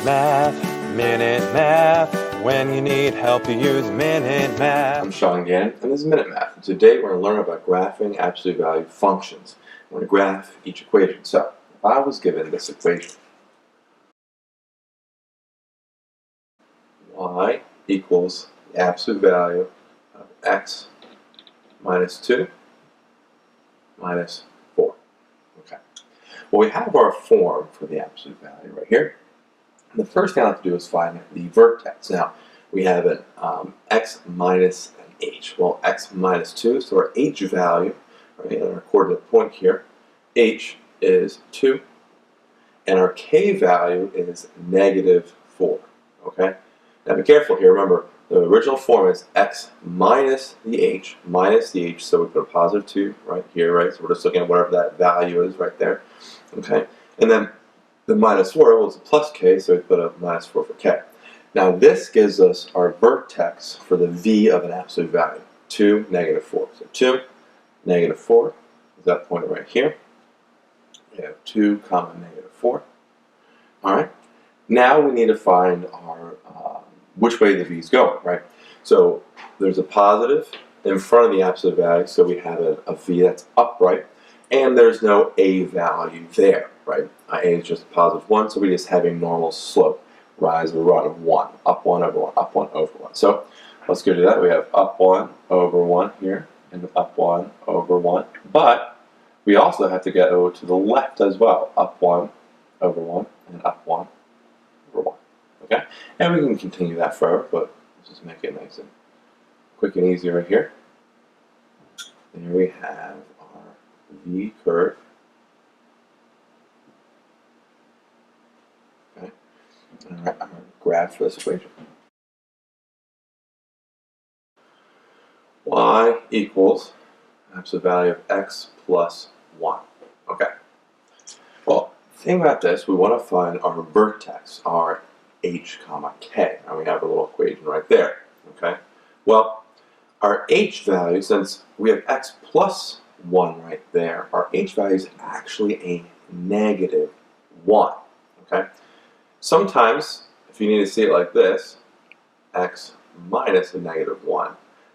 Math. When you need help, you use Minute Math. I'm Sean Gannon, and this is Minute Math. And today we're going to learn about graphing absolute value functions. We're going to graph each equation. So, if I was given this equation, y equals the absolute value of x minus 2 minus 4. Okay. Well, we have our form for the absolute value right here. And the first thing I have to do is find the vertex. Now, we have an x minus an h. Well, x minus 2, so our h value, right, on our coordinate point here, h is 2, and our k value is negative 4. Okay? Now be careful here. Remember, the original form is x minus the h, so we put a positive 2 right here, right? So we're just looking at whatever that value is right there. Okay? And then the minus 4 was a plus k, so we put a minus 4 for k. Now this gives us our vertex for the v of an absolute value, 2, negative 4. So 2, negative 4 is that point right here. We have 2, comma, negative 4. All right. Now we need to find our which way the v is going, right? So there's a positive in front of the absolute value, so we have a v that's upright, and there's no a value there, right? A is just positive 1, so we just have a normal slope, rise or run of 1, up 1 over 1, up 1 over 1. So let's go do that. We have up 1 over 1 here, and up 1 over 1, but we also have to get over to the left as well, up 1 over 1, and up 1 over 1. Okay? And we can continue that forever, but let's just make it nice and quick and easy right here. There we have our V curve. Okay? And our graph for this equation. Y equals absolute value of x plus 1. Okay. Well, the thing about this, we want to find our vertex, our h comma k. Now we have a little equation right there. Okay. Well, our h value, since we have x plus 1 right there, our h value is actually a negative 1. Okay. Sometimes, if you need to see it like this, x minus a negative 1,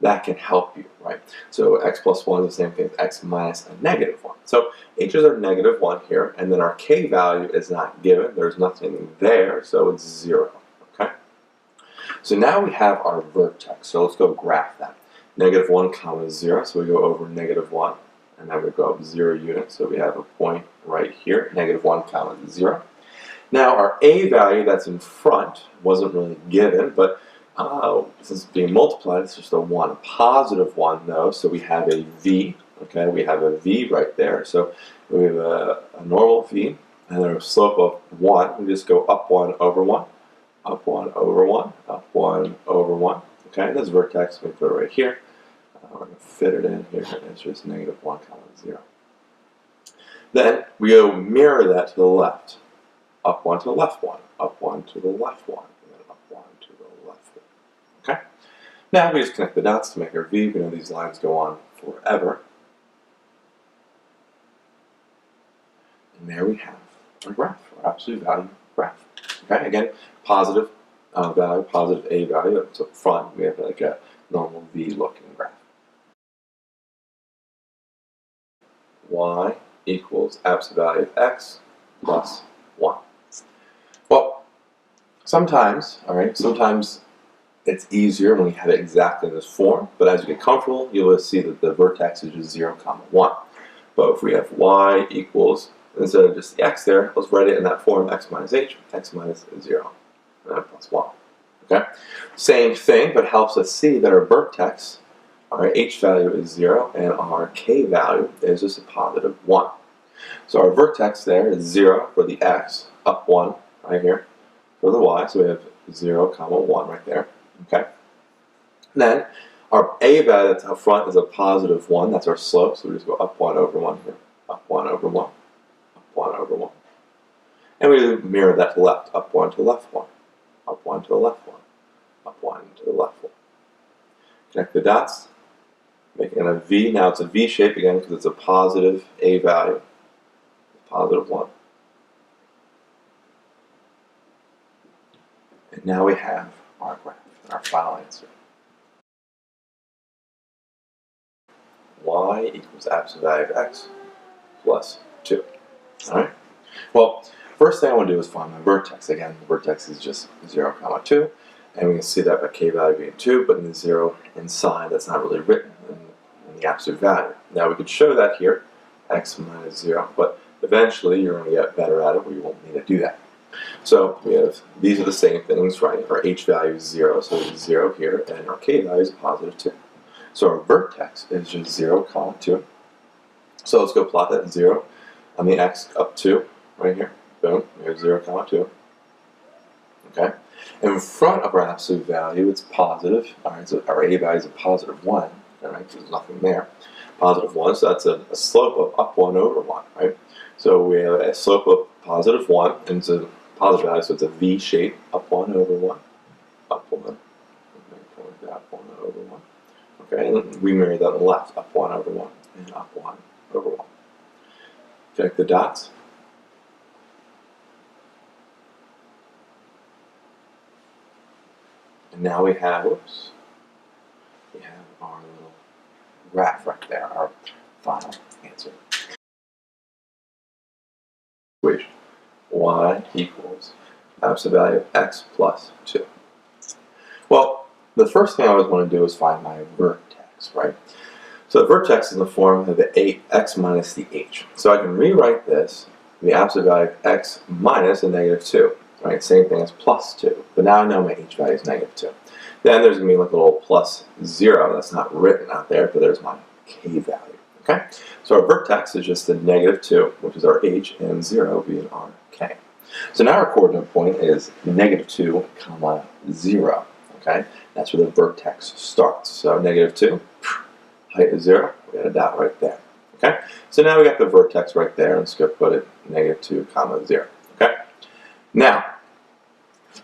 that can help you, right? So x plus 1 is the same thing as x minus a negative 1. So h is our negative 1 here, and then our k value is not given. There's nothing there, so it's 0. Okay? So now we have our vertex. So let's go graph that. Negative 1 comma 0, so we go over negative 1, and then we go up 0 units. So we have a point right here, negative 1 comma 0. Now our a value that's in front wasn't really given, but since it's being multiplied, it's just a 1. A positive 1 though, so we have a v. Okay, we have a v right there. So we have a normal v, and then a slope of 1. We just go up 1 over 1, up 1 over 1, up 1 over 1. Okay, and this vertex, we put it right here. We're going to fit it in here, and it's just negative 1 comma 0. Then we go mirror that to the left. Up 1 to the left 1, up 1 to the left 1, and then up 1 to the left 1. Okay? Now we just connect the dots to make our v. We know these lines go on forever. And there we have our graph, our absolute value graph. Okay? Again, positive value, positive a value. So up front, we have like a normal v-looking graph. Y equals absolute value of x plus 1. Well, sometimes it's easier when we have it exactly in this form, but as you get comfortable, you'll see that the vertex is just 0, comma 1. But if we have y equals, instead of just the x there, let's write it in that form, x minus h, x minus 0, and then plus 1. Okay? Same thing, but helps us see that our vertex, our h value is 0, and our k value is just a positive 1. So our vertex there is 0 for the x, up 1 right here for the y, so we have 0, comma 1 right there. Okay. And then our a value that's up front is a positive 1. That's our slope, so we just go up 1 over 1 here, up 1 over 1, up 1 over 1. And we mirror that to the left, up 1 to the left 1, up 1 to the left 1, up 1 to the left 1. Connect the dots, making it a V. Now it's a V shape again because it's a positive a value, positive 1. And now we have our graph, our final answer. Y equals absolute value of x plus 2. Alright? Well, first thing I want to do is find my vertex. Again, the vertex is just 0, 2. And we can see that by k value being 2, but in the 0 inside, that's not really written in the absolute value. Now we could show that here, x minus 0, but eventually you're going to get better at it where you won't need to do that. So we have, these are the same things, right? Our h value is 0, so it's 0 here, and our k value is positive 2. So our vertex is just 0, 2. So let's go plot that 0 on the x up 2, right here. Boom, we have 0, 2. Okay? In front of our absolute value, it's positive. Alright, so our a value is a positive 1. Alright, so there's nothing there. Positive 1, so that's a slope of up 1 over 1, right? So we have a slope of positive 1, and it's a positive value, so it's a V shape, up 1 over 1, up 1, okay, up 1 over 1. Okay, and we mirror that on the left, up 1 over 1, and up 1 over 1. Connect the dots. And now we have, whoops, we have our little graph right there, our final answer. Equation, y equals absolute value of x plus 2. Well, the first thing I always want to do is find my vertex, right? So the vertex is in the form of the x minus the h. So I can rewrite this, the absolute value of x minus a negative 2. Right, same thing as plus 2, but now I know my h value is negative 2. Then there's going to be like a little plus 0 that's not written out there, but there's my k value. Okay, so our vertex is just the negative 2, which is our h, and 0 being our k. So now our coordinate point is negative 2, comma 0. Okay, that's where the vertex starts. So negative 2, height is 0, we got a dot right there. Okay, so now we got the vertex right there, and let's go put it negative 2, comma 0. Okay, now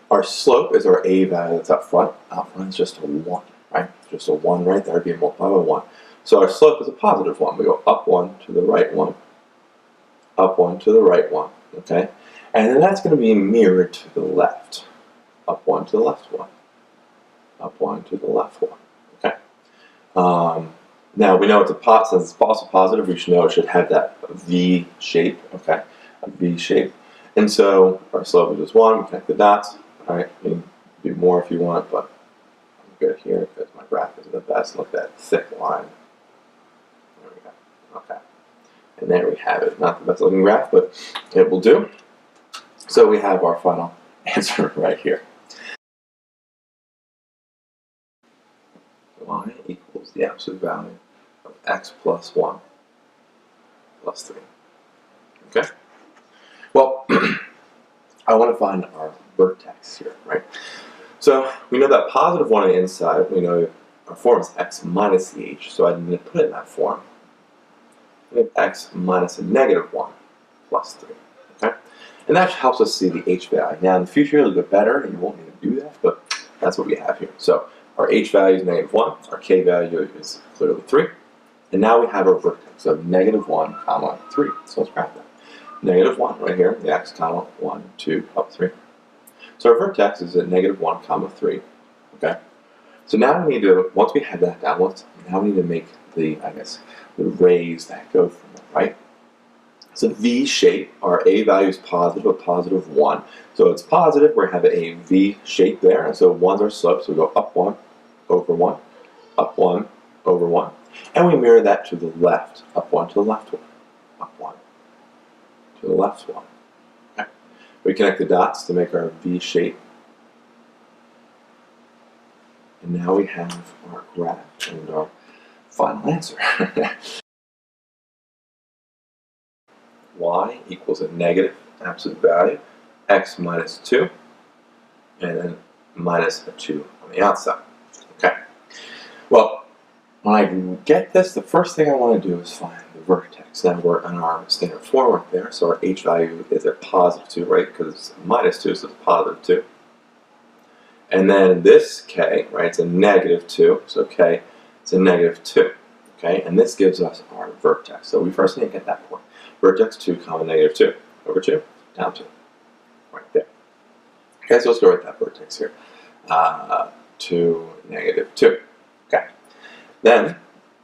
our slope is our a value that's up front. Up front is just a 1, right? Just a 1 right there being multiplied by 1. So our slope is a positive 1. We go up 1 to the right 1, up 1 to the right 1, okay? And then that's going to be mirrored to the left. Up 1 to the left 1, up 1 to the left 1, okay? Now we know since it's also positive, we should know it should have that V shape, okay? A V shape. And so our slope is just 1, we connect the dots. Alright, you can do more if you want, but I'm good here because my graph isn't the best. Look at that thick line. There we go. Okay. And there we have it. Not the best looking graph, but it will do. So we have our final answer right here. Y equals the absolute value of x plus 1 plus 3. Okay? Well, I want to find our vertex here, right? So we know that positive 1 on the inside, we know our form is x minus the h, so I need to put it in that form. We have x minus a negative 1 plus 3, okay? And that helps us see the h value. Now in the future it'll get better, and you won't need to do that, but that's what we have here. So our h value is negative 1, our k value is clearly 3, and now we have our vertex of negative 1, comma 3. So let's graph that. Negative 1 right here, the x, comma 1, 2, up 3. So our vertex is at negative 1, comma 3. Okay? So now we need to, once we have that down, now we need to make the rays that go from it, right? It's a V shape. Our a value is positive, a positive 1. So it's positive, we're going to have a V shape there. And so 1's our slope, so we go up 1, over 1, up 1, over 1. And we mirror that to the left, up 1 to the left 1, up 1. To the left 1. Okay. We connect the dots to make our V shape. And now we have our graph and our final answer. Y equals a negative absolute value, x minus 2, and then minus a 2 on the outside. Okay. Well, when I get this, the first thing I want to do is find the vertex. Now we're on our standard form right there, so our h value is a positive 2, right? Because it's minus 2, so it's positive 2. And then this k, right, it's a negative 2, so k is a negative 2. Okay, and this gives us our vertex. So we first need to get that point. Vertex 2, comma negative 2, over 2, down 2, right there. Okay, so let's go write that vertex here. 2, -2. Okay. Then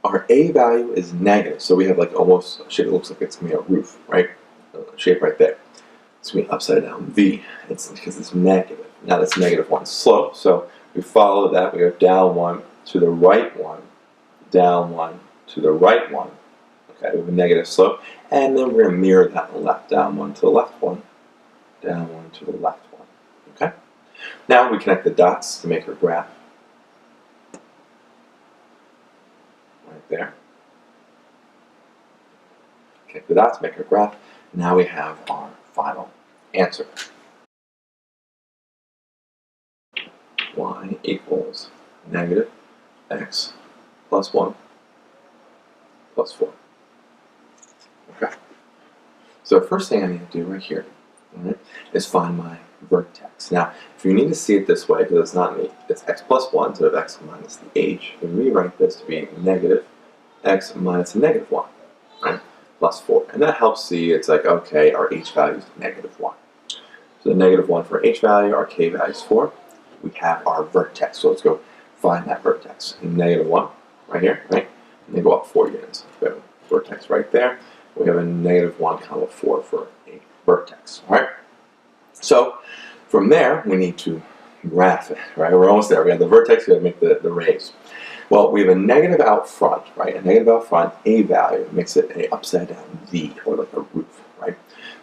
our A value is negative, so we have like almost a shape that looks like it's gonna be a roof, right? Shape right there. It's gonna be upside down V. It's because it's negative. Now that's -1 slope, so we follow that. We go down 1 to the right 1, down 1 to the right 1. Okay, we have a negative slope, and then we're gonna mirror that on the left. Down 1 to the left 1, down 1 to the left 1. Okay. Now we connect the dots to make our graph. Right there. Connect the dots, make our graph. Now we have our final answer. Y equals -x plus 1 plus 4. Okay. So the first thing I need to do right here, right, is find my vertex. Now, if you need to see it this way, because it's not neat, it's x plus 1 instead of x minus the h, we rewrite this to be negative x minus a -1, right, plus 4. And that helps see, it's like, okay, our h value is -1. So the -1 for h value, our k value is 4. We have our vertex. So let's go find that vertex. -1 right here, right? And then go up 4 units. We have a vertex right there. We have a -1, 4 for a vertex. All right. So from there, we need to graph it. Right. We're almost there. We have the vertex. We got to make the rays. Well, we have a negative out front, right? A negative out front, a value makes it a upside down V, or like a roof, right?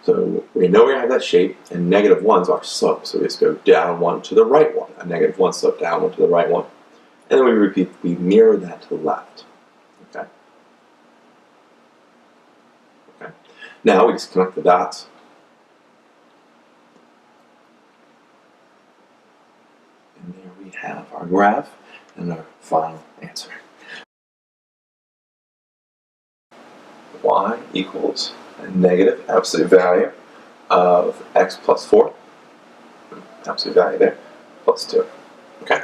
So we know we have that shape, and -1's our slope. So we just go down 1 to the right 1. A -1 slope, down 1 to the right 1. And then we repeat, we mirror that to the left. Okay. Okay. Now we just connect the dots. And there we have our graph and our final answer. Y equals a negative absolute value of x plus 4, absolute value there, plus 2. Okay?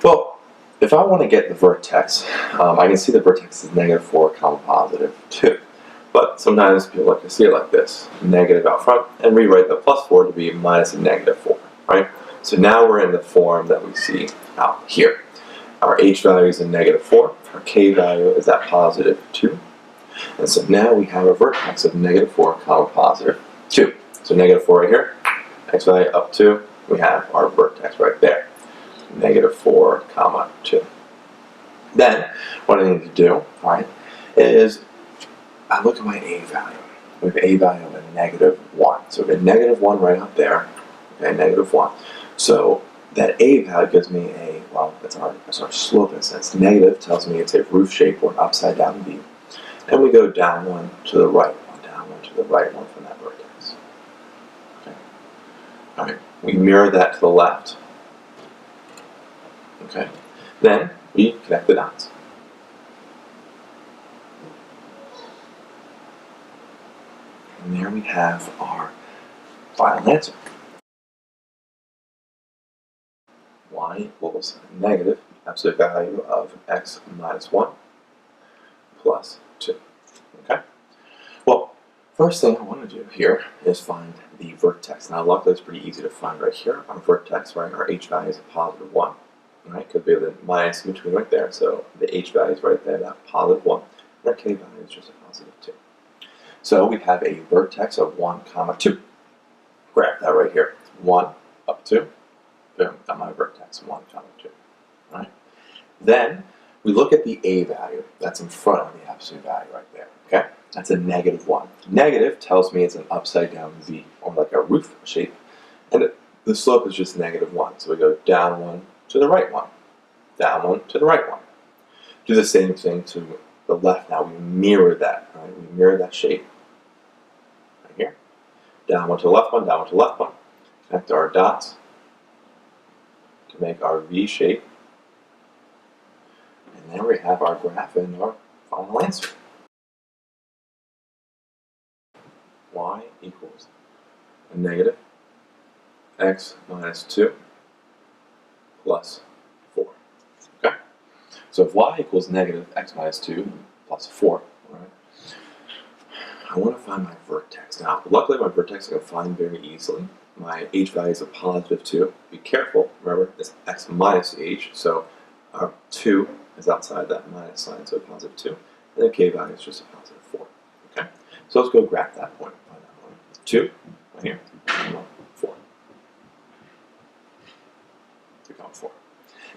Well, if I want to get the vertex, I can see the vertex is -4, positive 2. But sometimes people like to see it like this, negative out front, and rewrite the plus 4 to be minus a -4, right? So now we're in the form that we see out here. Our h value is a -4, our k value is at positive 2. And so now we have a vertex of -4, positive 2. So -4 right here, x value up 2, we have our vertex right there. -4, 2. Then, what I need to do, right, is I look at my a value. We have a value of a -1. So we have -1 right up there, okay, -1. So that a value gives me a, well, that's our slope in a sense. Negative tells me it's a roof shape or an upside down V. And we go down 1 to the right 1, down 1 to the right 1 from that vertex. Okay. All right. We mirror that to the left. Okay. Then we connect the dots. And there we have our final answer. Y equals negative absolute value of x minus 1 plus 2. Okay? Well, first thing I want to do here is find the vertex. Now, luckily, it's pretty easy to find right here. Our vertex, right, our h value is a positive 1, right? Because we have the minus in between right there. So the h value is right there, that positive 1. And our k value is just a positive 2. So we have a vertex of 1, 2. Graph that right here. 1 up 2. Boom, got my vertex, 1, 2. Right? Then we look at the a value. That's in front of the absolute value right there. Okay? That's a -1. Negative tells me it's an upside down V, or like a roof shape. And the slope is just -1. So we go down 1 to the right 1. Down 1 to the right 1. Do the same thing to the left now. We mirror that. Right? We mirror that shape. Right here. Down 1 to the left 1, down 1 to the left 1. Connect our dots to make our V shape. And there we have our graph and our final answer. Y equals a negative x minus 2 plus 4. Okay? So if y equals negative x minus 2 plus 4, right, I want to find my vertex. Now, luckily my vertex I can find very easily. my h value is a positive 2. Be careful, remember, it's x minus h, so our 2 is outside that minus sign, so a positive 2. And the k value is just a positive 4. Okay? So let's go graph that point. 2, right here, 4. 4.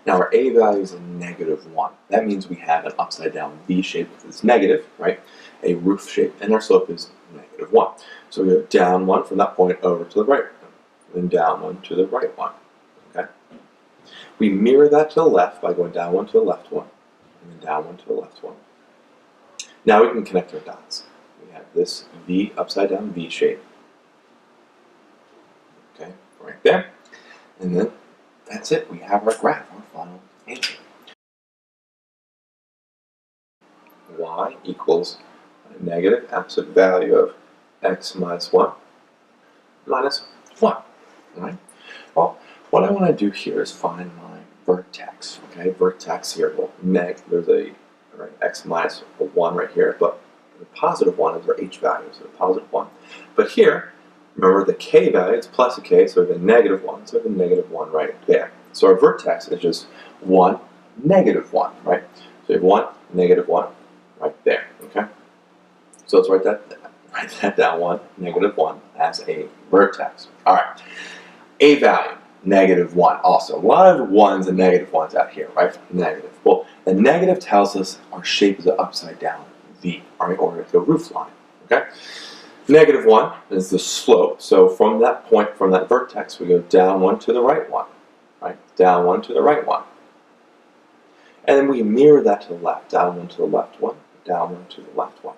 Now our a value is a negative 1. That means we have an upside down V shape if it's negative, right? A roof shape, and our slope is negative 1. So we go down 1 from that point over to the right one, then down 1 to the right one. Okay? We mirror that to the left by going down 1 to the left one, and then down 1 to the left one. Now we can connect our dots. We have this V, upside down V shape. Okay, right there. And then that's it. We have our graph, our final answer. Y equals a negative absolute value of x minus 1 minus 1. All right? Well, what I want to do here is find my vertex. Okay, vertex here. Well, there's a x minus 1 right here, but the positive 1 is our h value, so the positive 1. But here, remember the k value, it's plus a k, so we have a negative 1, so we have a negative 1 right there. So our vertex is just 1, negative 1, right? So we have 1, negative 1 right there, okay? So let's write that down, 1, negative 1 as a vertex. All right, a value, negative 1 also. A lot of 1s and negative 1s out here, right? Negative. Well, the negative tells us our shape is an upside down V, all right, or the roof line, okay? Negative 1 is the slope, so from that point, from that vertex, we go down 1 to the right one, right? Down 1 to the right one. And then we mirror that to the left, down 1 to the left one, down 1 to the left one.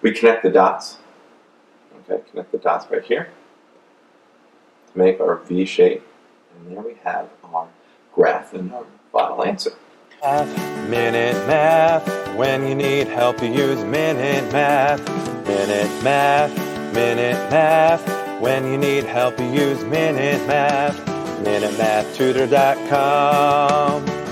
We connect the dots, okay, connect the dots right here to make our V shape, and there we have our graph and our final answer. Minute Math. When you need help, you use Minute Math. Minute Math. Minute Math. When you need help, you use Minute Math. MinuteMathTutor.com.